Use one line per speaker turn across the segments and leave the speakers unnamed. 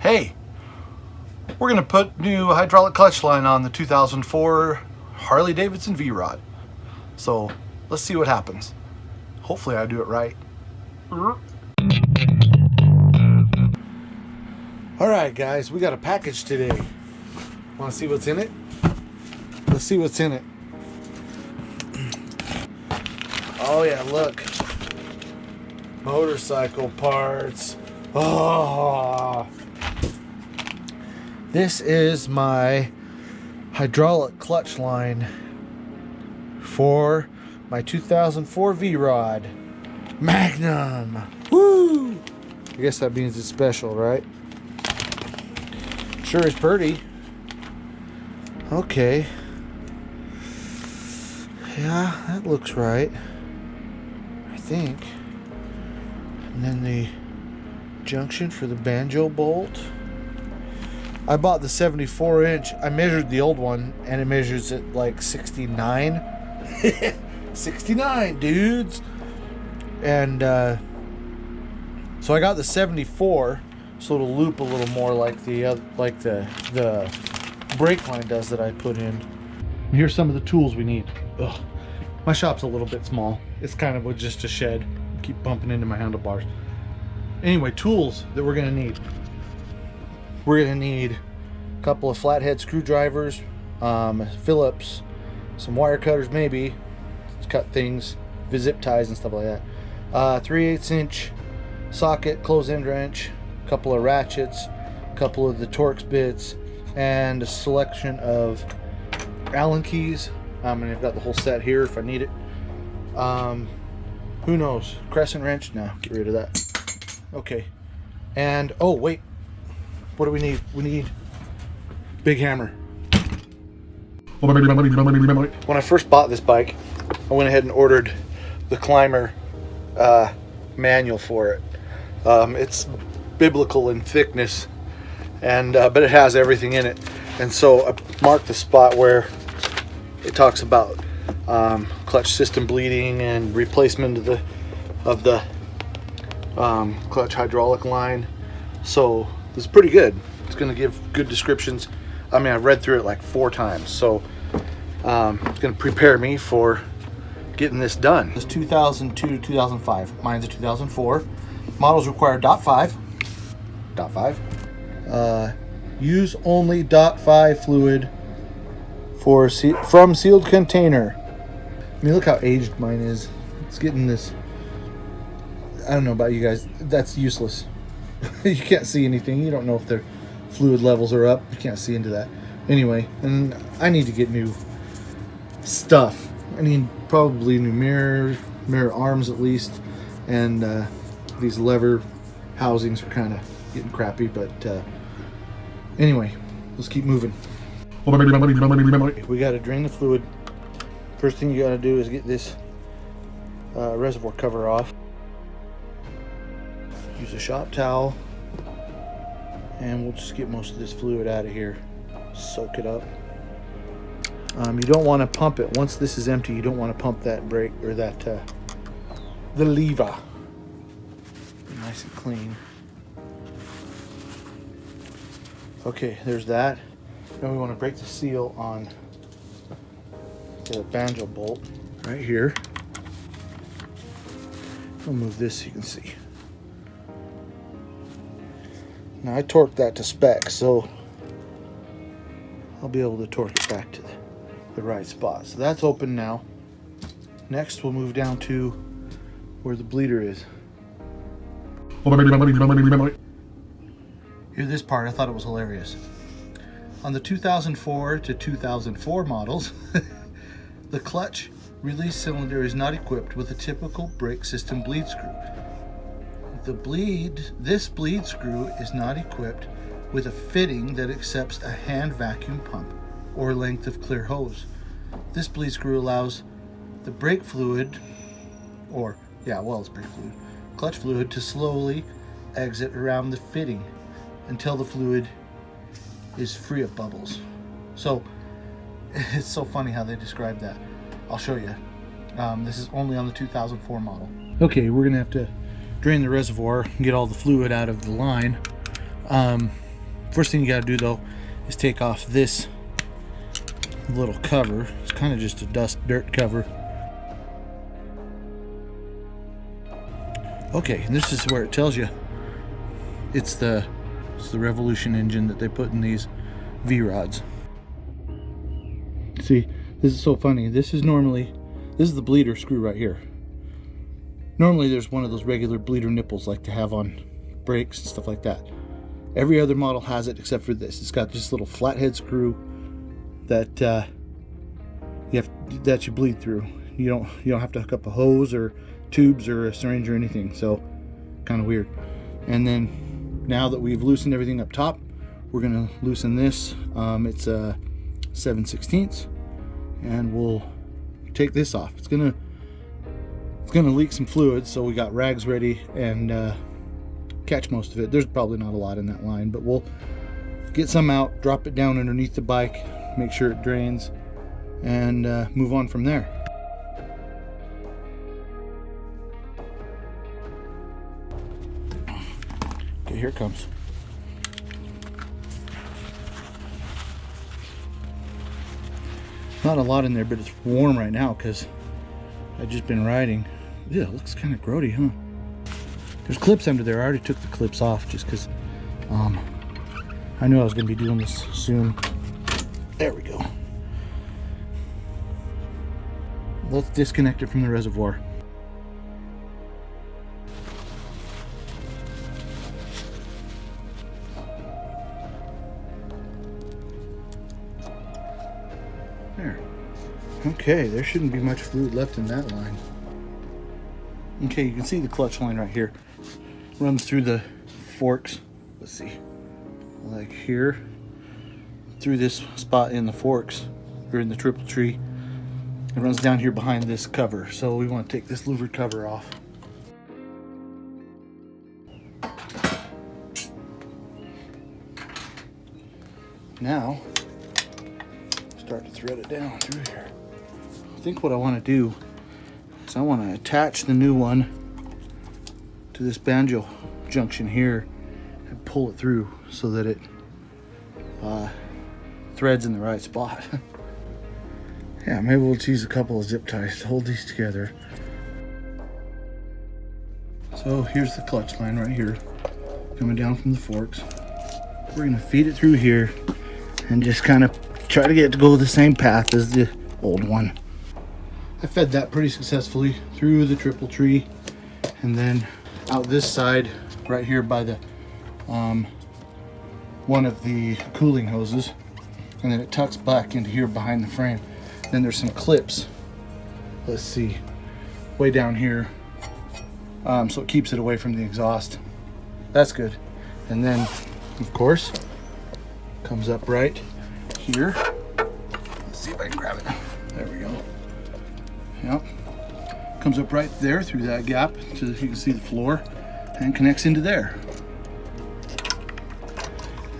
Hey, we're going to put new hydraulic clutch line on the 2004 Harley-Davidson VRod. So let's see what happens. Hopefully I do it right. Alright guys, we got a package today. Want to see what's in it? Let's see what's in it. Oh yeah, look. Motorcycle parts. Oh. This is my hydraulic clutch line for my 2004 VRod Magnum. Woo! I guess that means it's special, right? Sure is pretty. Okay. Yeah, that looks right. I think. And then the junction for the banjo bolt. I bought the 74-inch. I measured the old one, and it measures at like 69. 69, dudes. And so I got the 74, so it'll loop a little more like the brake line does that I put in. And here's some of the tools we need. Ugh. My shop's a little bit small. It's kind of just a shed. Keep bumping into my handlebars. Anyway, tools that we're gonna need. We're gonna need a couple of flathead screwdrivers, Phillips, some wire cutters maybe, to cut things, zip ties and stuff like that. 3/8 inch socket, close-end wrench, a couple of ratchets, a couple of the Torx bits, and a selection of Allen keys. And I've got the whole set here if I need it. Who knows? Crescent wrench? No, get rid of that. Okay. And, oh, wait. What do we need? We need big hammer. When I first bought this bike, I went ahead and ordered the Climber manual for it. It's biblical in thickness, and but it has everything in it. And so I marked the spot where it talks about clutch system bleeding and replacement of the clutch hydraulic line. So this is pretty good. It's going to give good descriptions. I mean, I've read through it like 4 times, so it's going to prepare me for getting this done. It's 2002 to 2005. Mine's a 2004. Models require .5. Use only .5 fluid from sealed container. I mean, look how aged mine is. It's getting this. I don't know about you guys. That's useless. You can't see anything. You don't know if their fluid levels are up. You can't see into that. Anyway, and I need to get new stuff. I need probably new mirror arms at least, and these lever housings are kind of getting crappy. But anyway, let's keep moving. We got to drain the fluid. First thing you got to do is get this reservoir cover off. Use a shop towel, and we'll just get most of this fluid out of here. Soak it up. You don't want to pump it. Once this is empty, you don't want to pump that brake or that the lever. Nice and clean. Okay, there's that. Now we want to break the seal on the banjo bolt right here. I'll move this so you can see. Now I torqued that to spec, so I'll be able to torque it back to the right spot. So that's open now. Next we'll move down to where the bleeder is. Hear this part, I thought it was hilarious. On the 2004 to 2004 models, the clutch release cylinder is not equipped with a typical brake system bleed screw. This bleed screw is not equipped with a fitting that accepts a hand vacuum pump or length of clear hose. This bleed screw allows the brake fluid, clutch fluid to slowly exit around the fitting until the fluid is free of bubbles. So it's so funny how they describe that. I'll show you. This is only on the 2004 model. Okay, we're gonna have to drain the reservoir and get all the fluid out of the line. First thing you got to do though is take off this little cover. It's kind of just a dirt cover. Okay, and this is where it tells you it's the Revolution engine that they put in these VRods. See, this is so funny. This is the bleeder screw right here. Normally there's one of those regular bleeder nipples like to have on brakes and stuff like that. Every other model has it except for this. It's got this little flathead screw that you bleed through. You don't have to hook up a hose or tubes or a syringe or anything. So kind of weird. And then now that we've loosened everything up top, we're gonna loosen this. It's a 7/16, and we'll take this off. It's gonna leak some fluid, so we got rags ready and catch most of it. There's probably not a lot in that line, but we'll get some out, drop it down underneath the bike, make sure it drains, and move on from there. Okay, here it comes. Not a lot in there, but it's warm right now because I've just been riding. Yeah, it looks kind of grody, huh? There's clips under there. I already took the clips off just because I knew I was going to be doing this soon. There we go. Let's disconnect it from the reservoir. There. Okay, there shouldn't be much fluid left in that line. Okay, you can see the clutch line right here. Runs through the forks. Let's see. Like here. Through this spot in the forks, or in the triple tree. It runs down here behind this cover. So we want to take this louvered cover off. Now, start to thread it down through here. I think what I want to do is I want to attach the new one to this banjo junction here and pull it through so that it threads in the right spot. Yeah, maybe we'll just use a couple of zip ties to hold these together. So here's the clutch line right here, coming down from the forks. We're gonna feed it through here and just kind of try to get it to go the same path as the old one. I fed that pretty successfully through the triple tree and then out this side right here by the one of the cooling hoses, and then it tucks back into here behind the frame. Then there's some clips, let's see, way down here, so it keeps it away from the exhaust. That's good. And then of course comes up right here. Let's see if I can grab it. There we go. Yep, comes up right there through that gap so that you can see the floor and connects into there.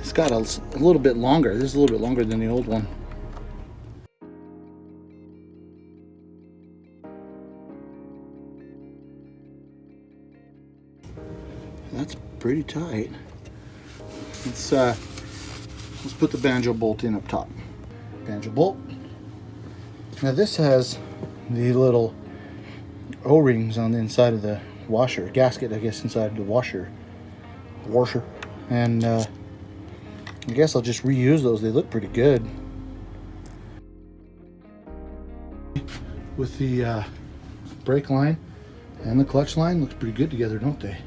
It's got a little bit longer. This is a little bit longer than the old one. That's pretty tight. Let's put the banjo bolt in up top. Banjo bolt. Now this has the little O-rings on the inside of the washer, gasket, I guess, inside of the washer. And I guess I'll just reuse those. They look pretty good. With the brake line and the clutch line, looks pretty good together, don't they?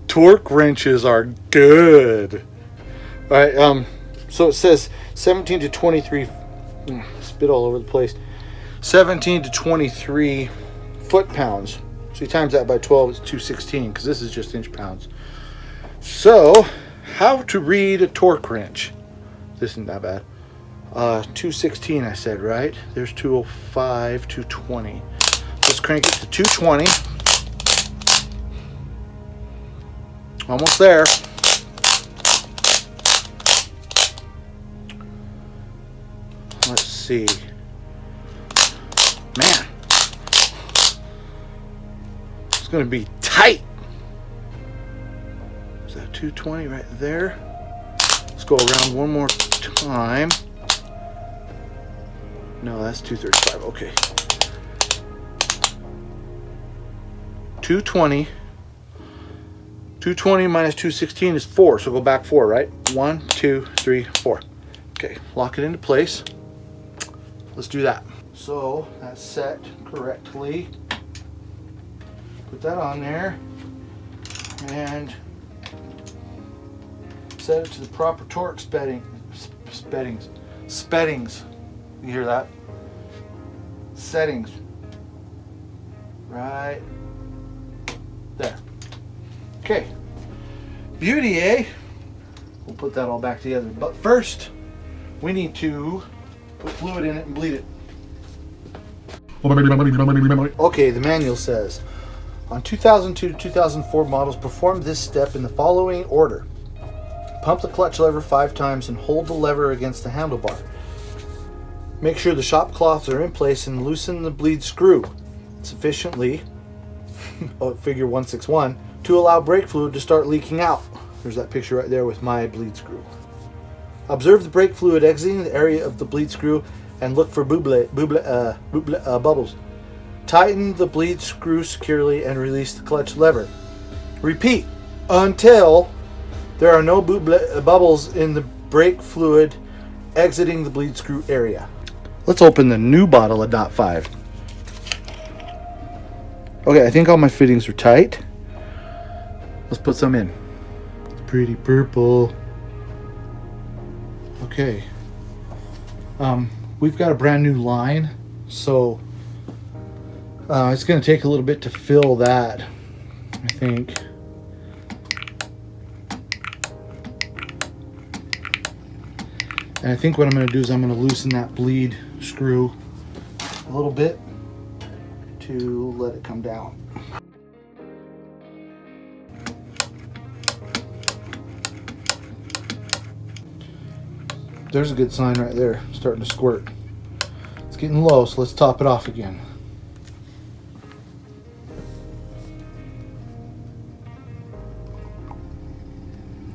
Torque wrenches are good. All right, so it says 17 to 23, spit all over the place, 17 to 23 foot-pounds. So you times that by 12, it's 216, because this is just inch-pounds. So, how to read a torque wrench. This isn't that bad. 216 I said, right? There's 205, 220. Let's crank it to 220. Almost there. Let's see. Man, it's going to be tight. Is that 220 right there? Let's go around one more time. No, that's 235. Okay. 220. 220 minus 216 is 4, so go back 4, right? 1, 2, 3, 4. Okay, lock it into place. Let's do that. So that's set correctly. Put that on there and set it to the proper torque speddings. You hear that? Settings. Right there. Okay. Beauty, eh? We'll put that all back together. But first, we need to put fluid in it and bleed it. Okay, the manual says, on 2002 to 2004 models, perform this step in the following order. Pump the clutch lever 5 times and hold the lever against the handlebar. Make sure the shop cloths are in place and loosen the bleed screw sufficiently, figure 161, to allow brake fluid to start leaking out. There's that picture right there with my bleed screw. Observe the brake fluid exiting the area of the bleed screw and look for bubbles. Tighten the bleed screw securely and release the clutch lever. Repeat until there are no bubbles in the brake fluid exiting the bleed screw area. Let's open the new bottle of .5. Okay, I think all my fittings are tight. Let's put some in. It's pretty purple. Okay. We've got a brand new line, so it's going to take a little bit to fill that, I think. And I think what I'm going to do is I'm going to loosen that bleed screw a little bit to let it come down. There's a good sign right there, starting to squirt. It's getting low, so let's top it off again.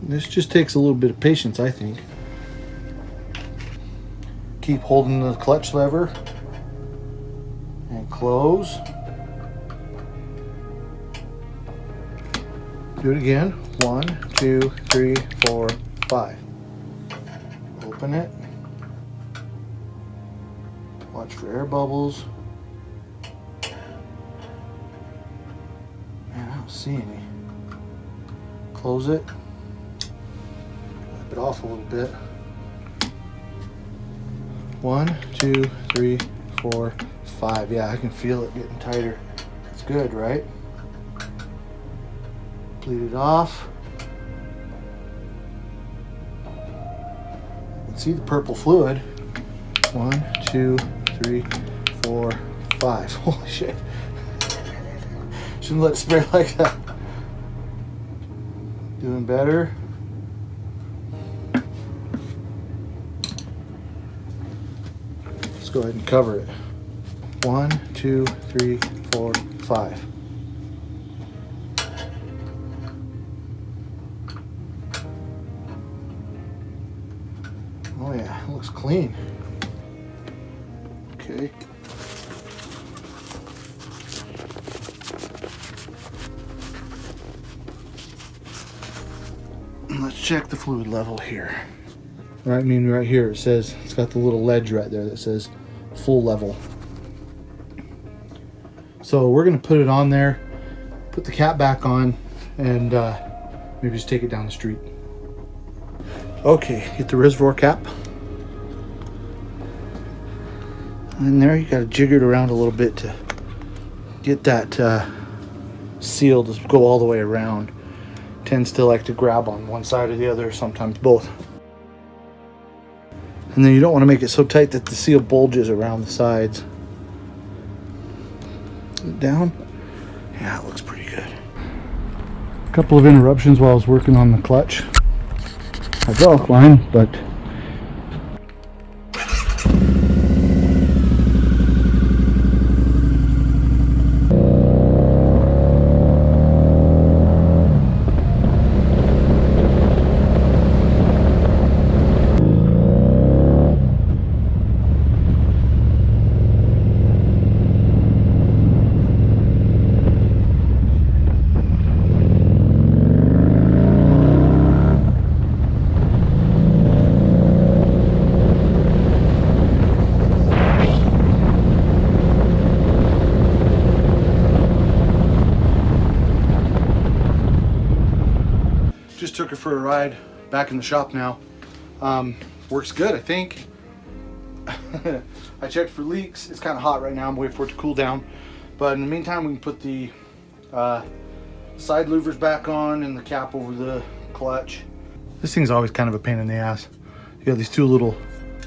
This just takes a little bit of patience, I think. Keep holding the clutch lever and close. Do it again. 1, 2, 3, 4, 5. Open it. Watch for air bubbles. Man, I don't see any. Close it. Wipe it off a little bit. 1, 2, 3, 4, 5. Yeah, I can feel it getting tighter. It's good, right? Bleed it off. You can see the purple fluid. 1, 2, 3, 4, 5. Holy shit. Shouldn't let it spray like that. Doing better. Let's go ahead and cover it. 1, 2, 3, 4, 5. Oh yeah, it looks clean. Okay. Let's check the fluid level here. Right, I mean right here it says, it's got the little ledge right there that says full level. So we're gonna put it on there, put the cap back on, and maybe just take it down the street. Okay, get the reservoir cap. And there you gotta jigger it around a little bit to get that seal to go all the way around. Tends to like to grab on one side or the other, sometimes both. And then you don't want to make it so tight that the seal bulges around the sides. Down. Yeah, it looks pretty good. A couple of interruptions while I was working on the clutch hydraulic line, but Just took her for a ride. Back in the shop now. Works good, I think. I checked for leaks. It's kind of hot right now. I'm waiting for it to cool down. But in the meantime, we can put the side louvers back on and the cap over the clutch. This thing's always kind of a pain in the ass. You got these two little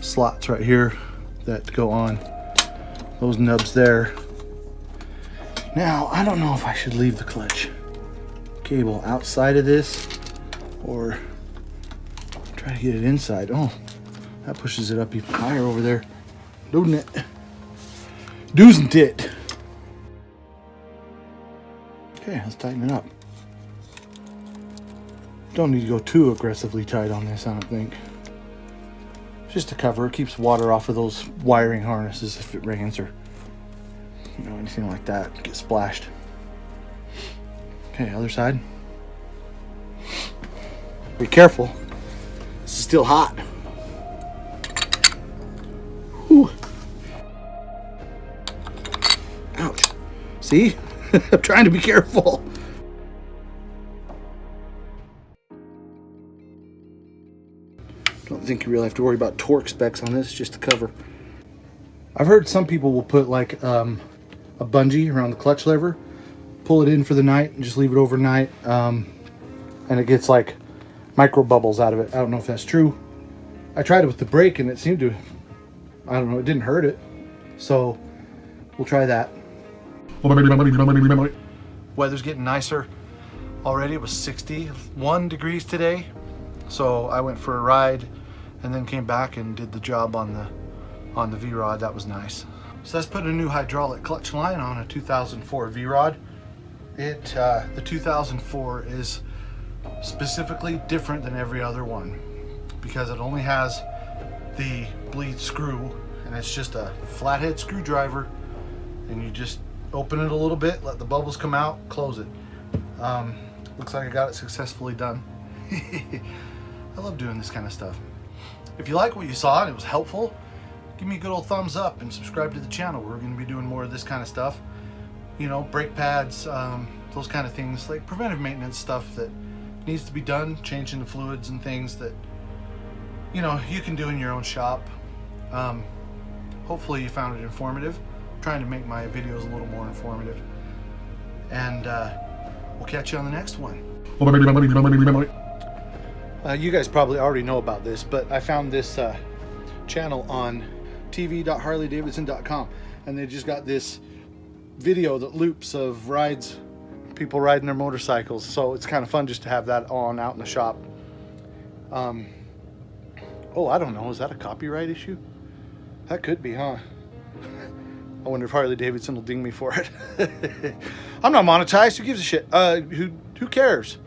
slots right here that go on. Those nubs there. Now, I don't know if I should leave the clutch cable outside of this or try to get it inside. Oh, that pushes it up even higher over there, doesn't it? Doesn't it? Okay, let's tighten it up. Don't need to go too aggressively tight on this, I don't think. Just to cover, it keeps water off of those wiring harnesses if it rains or anything like that. Get splashed. Okay, other side. Be careful. This is still hot. Whew. Ouch. See? I'm trying to be careful. Don't think you really have to worry about torque specs on this, just to cover. I've heard some people will put like a bungee around the clutch lever, pull it in for the night and just leave it overnight, and it gets like micro bubbles out of it. I don't know if that's true. I tried it with the brake and it seemed to, I don't know, it didn't hurt it. So we'll try that. Weather's getting nicer already. It was 61 degrees today. So I went for a ride and then came back and did the job on the VRod. That was nice. So let's put a new hydraulic clutch line on a 2004 VRod. The 2004 is specifically different than every other one because it only has the bleed screw, and it's just a flathead screwdriver, and you just open it a little bit, let the bubbles come out, close it. Looks like I got it successfully done. I love doing this kind of stuff. If you like what you saw and it was helpful, give me a good old thumbs up and subscribe to the channel. We're going to be doing more of this kind of stuff. Brake pads, those kind of things, like preventive maintenance stuff that needs to be done, changing the fluids and things that, you can do in your own shop. Hopefully you found it informative. I'm trying to make my videos a little more informative. And we'll catch you on the next one. You guys probably already know about this, but I found this channel on tv.harley-davidson.com, and they just got this video that loops of rides, people riding their motorcycles. So it's kind of fun just to have that on out in the shop. Oh, I don't know, is that a copyright issue? That could be, huh? I wonder if Harley-Davidson will ding me for it. I'm not monetized. Who gives a shit? Who cares?